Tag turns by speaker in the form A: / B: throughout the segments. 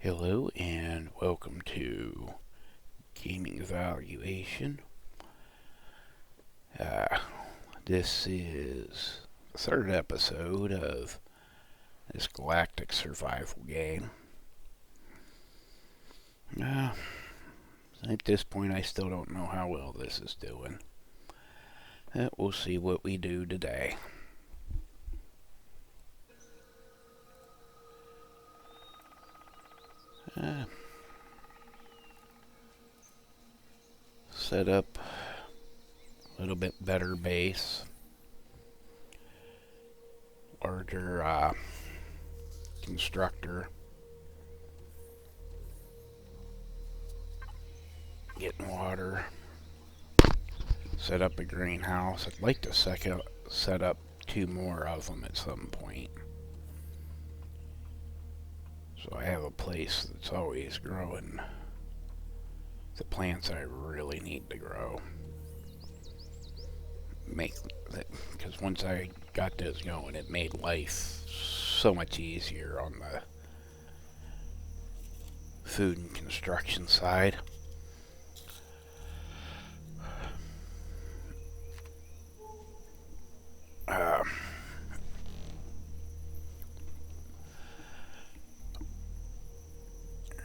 A: Hello and welcome to Gaming Evaluation. Uh, this is the third episode of this galactic survival game. At this point, I still don't know how well this is doing. We'll see what we do today. Set up a little bit better base. Larger constructor. Getting water. Set up a greenhouse. I'd like to set up two more of them at some point. So I have a place that's always growing the plants I really need to grow. Because once I got this going, it made life so much easier on the food and construction side.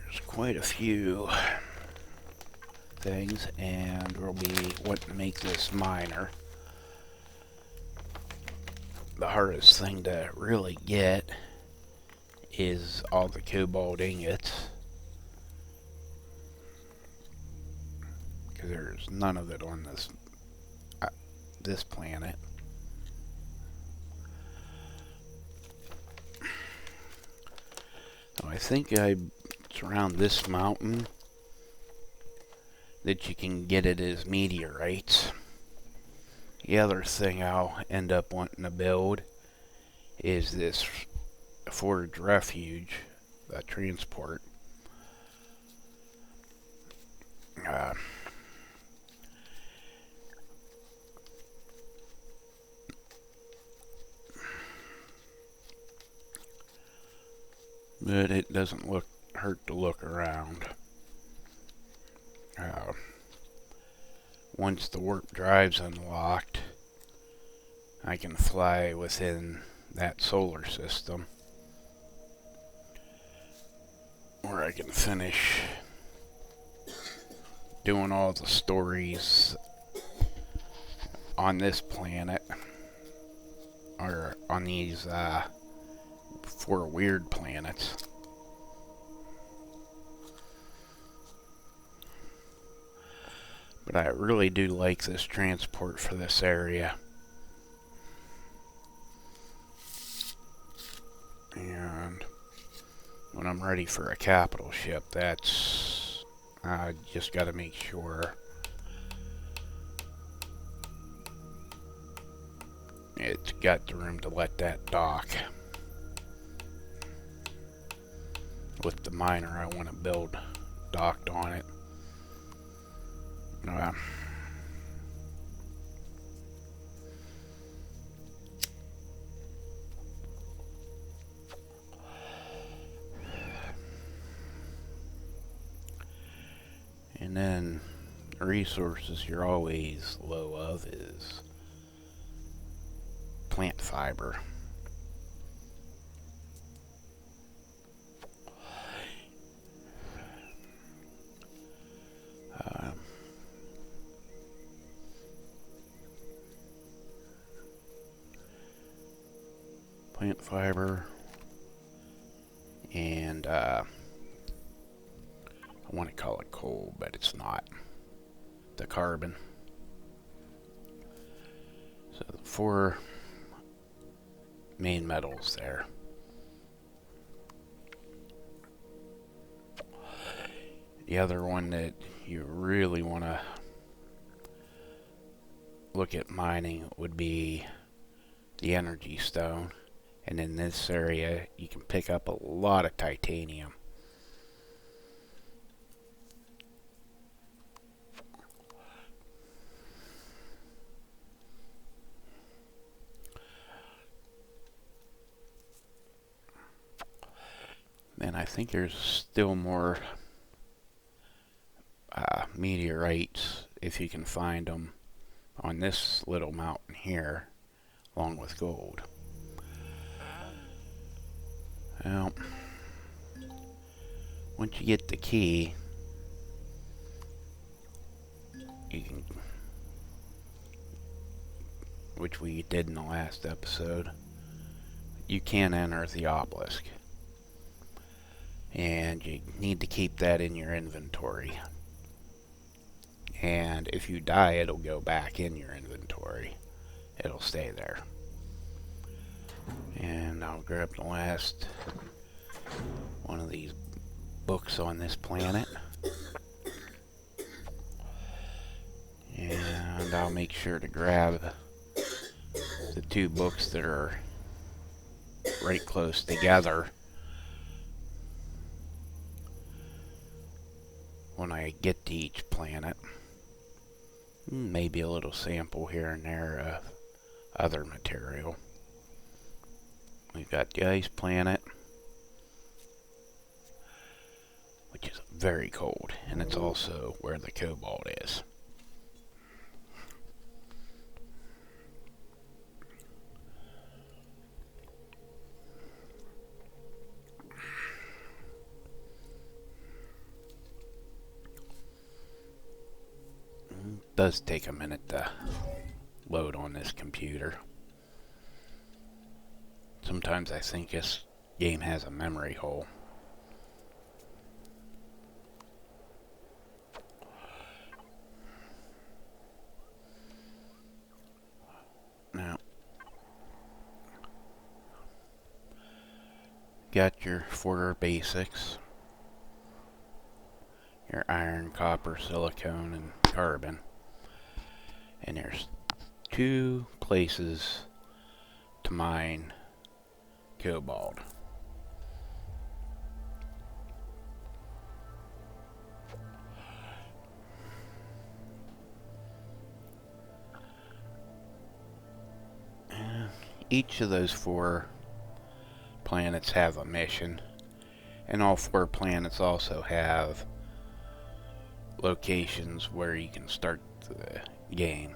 A: There's quite a few things, and we'll be wanting to make this miner. The hardest thing to really get is all the cobalt ingots, because there's none of it on this planet. So I think it's around this mountain that you can get it as meteorites. The other thing I'll end up wanting to build is this forage refuge, transport. But it doesn't hurt to look around. Once the warp drive's unlocked, I can fly within that solar system, or I can finish doing all the stories on this planet, or on these 4 weird planets. But I really do like this transport for this area. And when I'm ready for a capital ship, I just got to make sure it's got the room to let that dock. With the miner I want to build docked on it. And then the resources you're always low of is plant fiber. Plant fiber, and I want to call it coal, but it's not. The carbon. So the 4 main metals there. The other one that you really want to look at mining would be the energy stone. And in this area, you can pick up a lot of titanium. And I think there's still more meteorites, if you can find them, on this little mountain here, along with gold. Well, once you get the key, you can, which we did in the last episode, you can enter the obelisk. And you need to keep that in your inventory. And if you die, it'll go back in your inventory. It'll stay there. And I'll grab the last one of these books on this planet. And I'll make sure to grab the two books that are right close together when I get to each planet. Maybe a little sample here and there of other material. We've got the ice planet, which is very cold, and it's also where the cobalt is. It does take a minute to load on this computer. Sometimes I think this game has a memory hole. Now, got your 4 basics. Your iron, copper, silicone, and carbon. And there's 2 places to mine cobalt. And each of those 4 planets have a mission, and all 4 planets also have locations where you can start the game.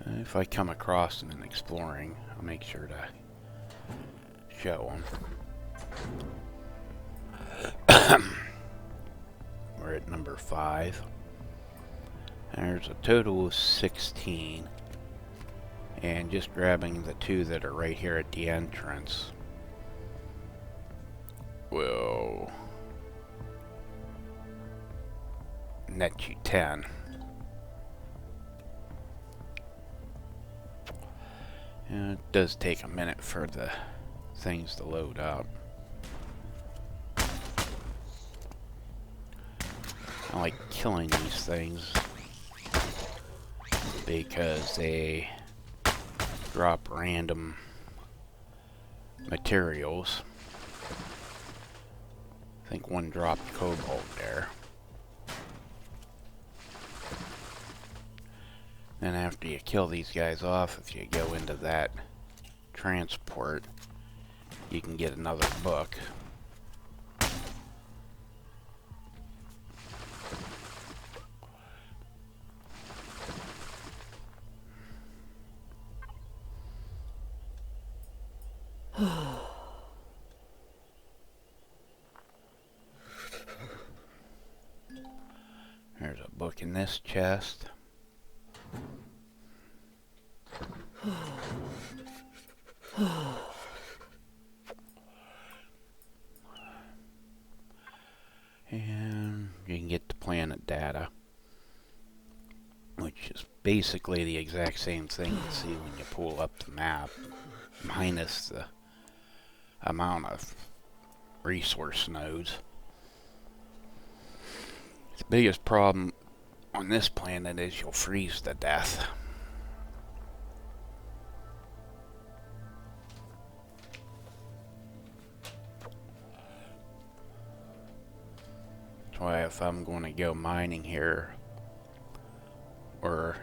A: If I come across them in exploring, I'll make sure to show them. We're at number 5. There's a total of 16. And just grabbing the 2 that are right here at the entrance will net you 10. And it does take a minute for the things to load up. I like killing these things because they drop random materials. I think one dropped cobalt there. Then after you kill these guys off, if you go into that transport, you can get another book. There's a book in this chest. And you can get the planet data, which is basically the exact same thing you see when you pull up the map, minus the amount of resource nodes. The biggest problem on this planet is you'll freeze to death. That's why if I'm going to go mining here or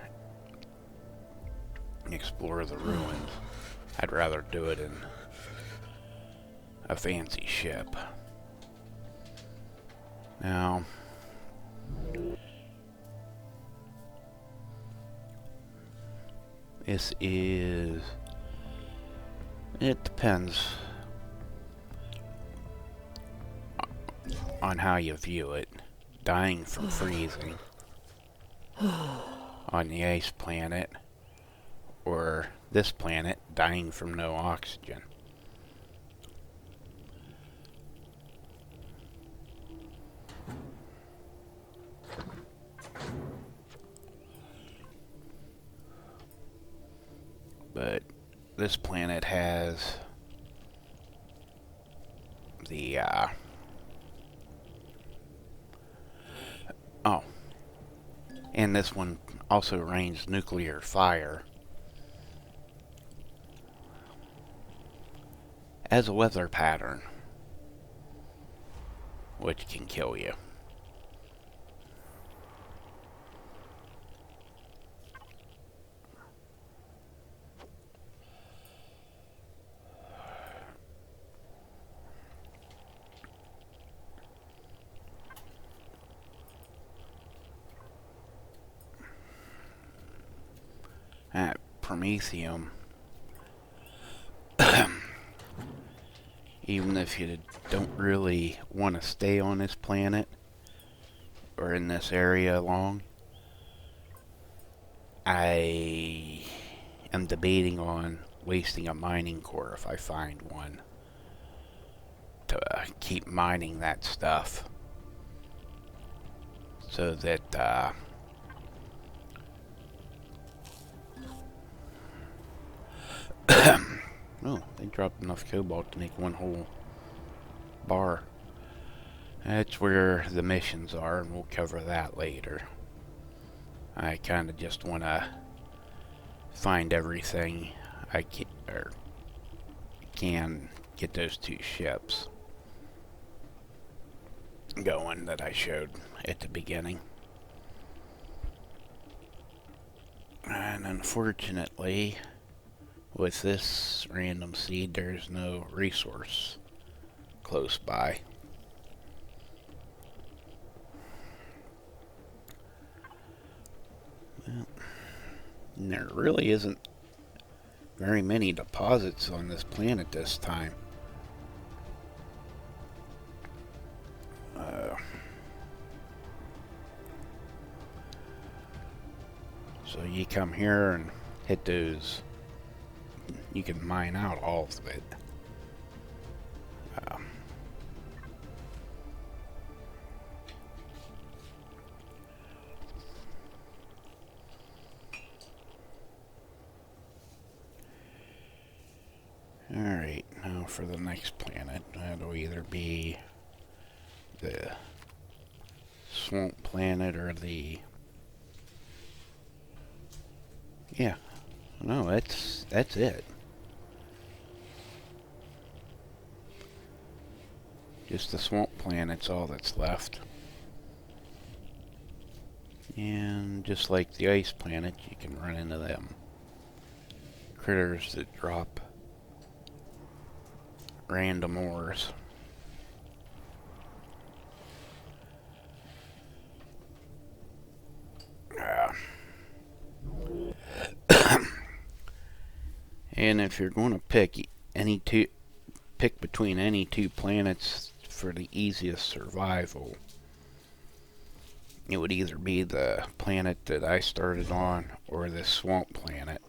A: explore the ruins, I'd rather do it in a fancy ship. Now, this is, it depends on how you view it. Dying from freezing on the ice planet, or this planet dying from no oxygen. But this planet has the oh, and this one also rains nuclear fire as a weather pattern, which can kill you. At Promethium, even if you don't really want to stay on this planet or in this area long, I am debating on wasting a mining core if I find one to keep mining that stuff so that oh, they dropped enough cobalt to make one whole bar. That's where the missions are, and we'll cover that later. I kind of just want to find everything I can get those 2 ships going that I showed at the beginning. And unfortunately, with this random seed, there's no resource close by. Well, and there really isn't very many deposits on this planet this time. So you come here and hit those, you can mine out all of it. Alright, now for the next planet. That'll either be the swamp planet or the... Yeah, no, that's it. Just the swamp planet's all that's left. And just like the ice planet, you can run into them critters that drop random ores. And if you're going to pick between any 2 planets for the easiest survival, it would either be the planet that I started on or this swamp planet.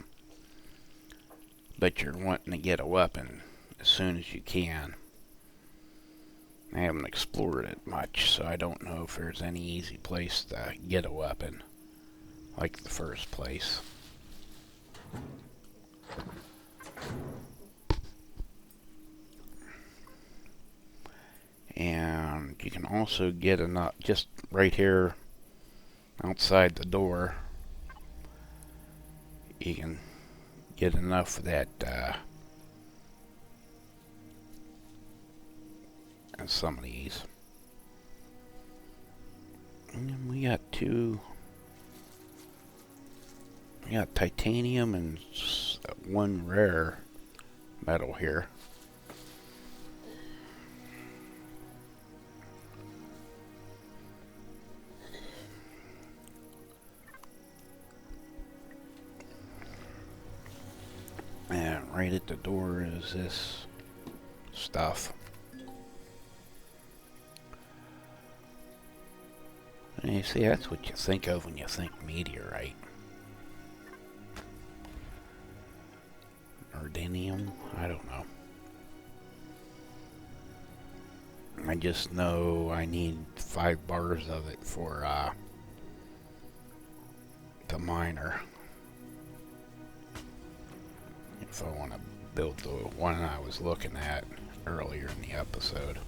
A: But you're wanting to get a weapon as soon as you can. I haven't explored it much, so I don't know if there's any easy place to get a weapon like the first place. And you can also get enough just right here outside the door. You can get enough of that and some of these. And then we got 2. We got titanium and 1 rare metal here. right at the door is this stuff. And you see, that's what you think of when you think meteorite. Ardenium? I don't know. I just know I need 5 bars of it for the miner. If I want to build the one I was looking at earlier in the episode.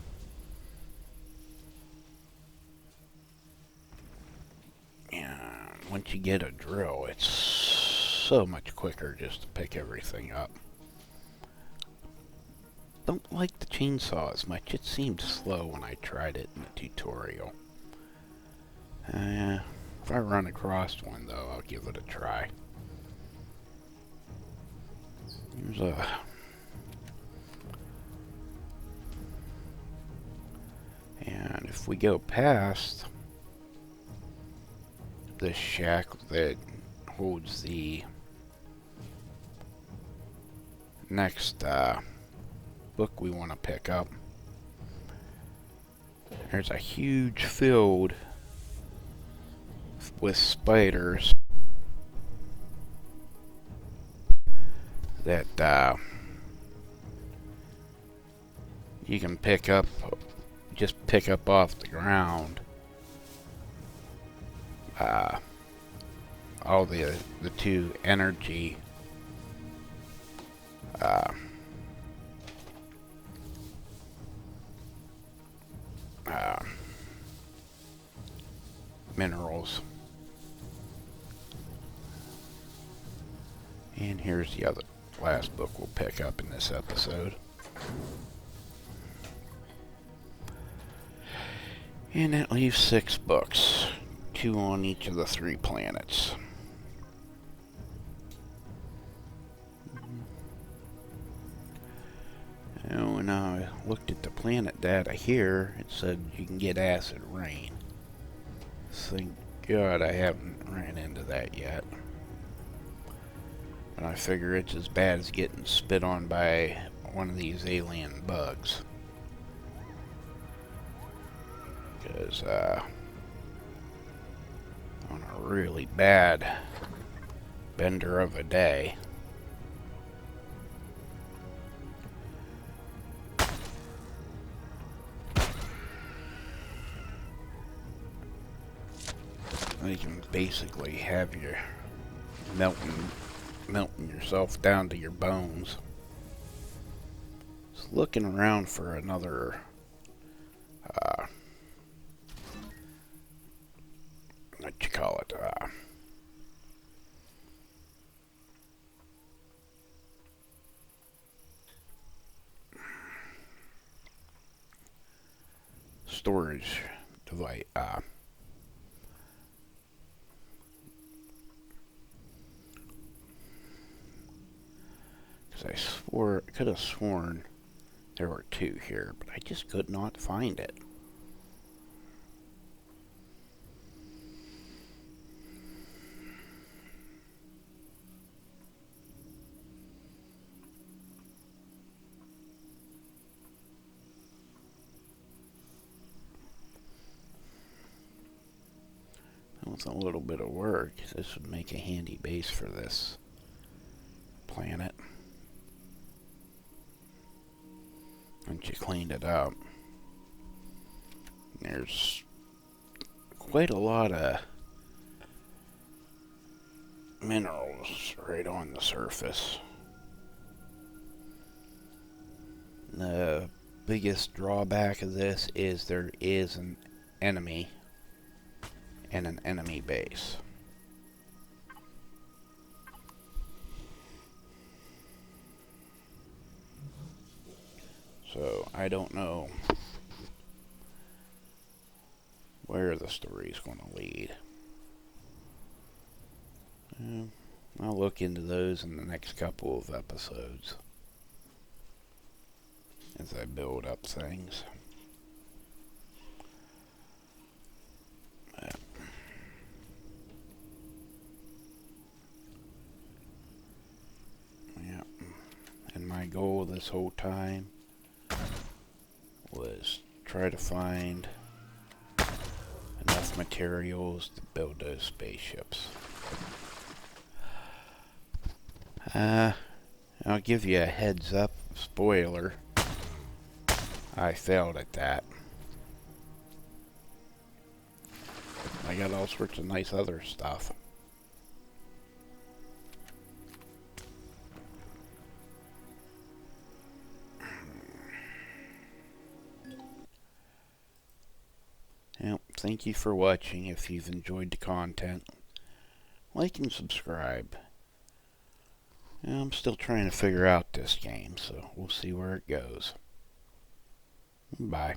A: And once you get a drill, it's so much quicker just to pick everything up. Don't like the chainsaw as much. It seemed slow when I tried it in the tutorial. If I run across one though, I'll give it a try. There's a... And if we go past this shack that holds the next book we want to pick up, there's a huge field with spiders that you can pick up, just pick up off the ground. All the 2 energy minerals. And here's the last book we'll pick up in this episode. And that leaves 6 books, 2 on each of the 3 planets. And when I looked at the planet data here, it said you can get acid rain. Thank God I haven't ran into that yet. But I figure it's as bad as getting spit on by one of these alien bugs. Because on a really bad bender of a day, you can basically have your melting yourself down to your bones. Just looking around for another what you call it, storage device, because I could have sworn there were 2 here, but I just could not find it. With a little bit of work, this would make a handy base for this planet. Once you cleaned it up, there's quite a lot of minerals right on the surface. The biggest drawback of this is there is an enemy and an enemy base. So I don't know where the story is going to lead. I'll look into those in the next couple of episodes as I build up things. my goal this whole time was try to find enough materials to build those spaceships. I'll give you a heads up, spoiler. I failed at that. I got all sorts of nice other stuff. Well, thank you for watching. If you've enjoyed the content, like and subscribe. I'm still trying to figure out this game, so we'll see where it goes. Bye.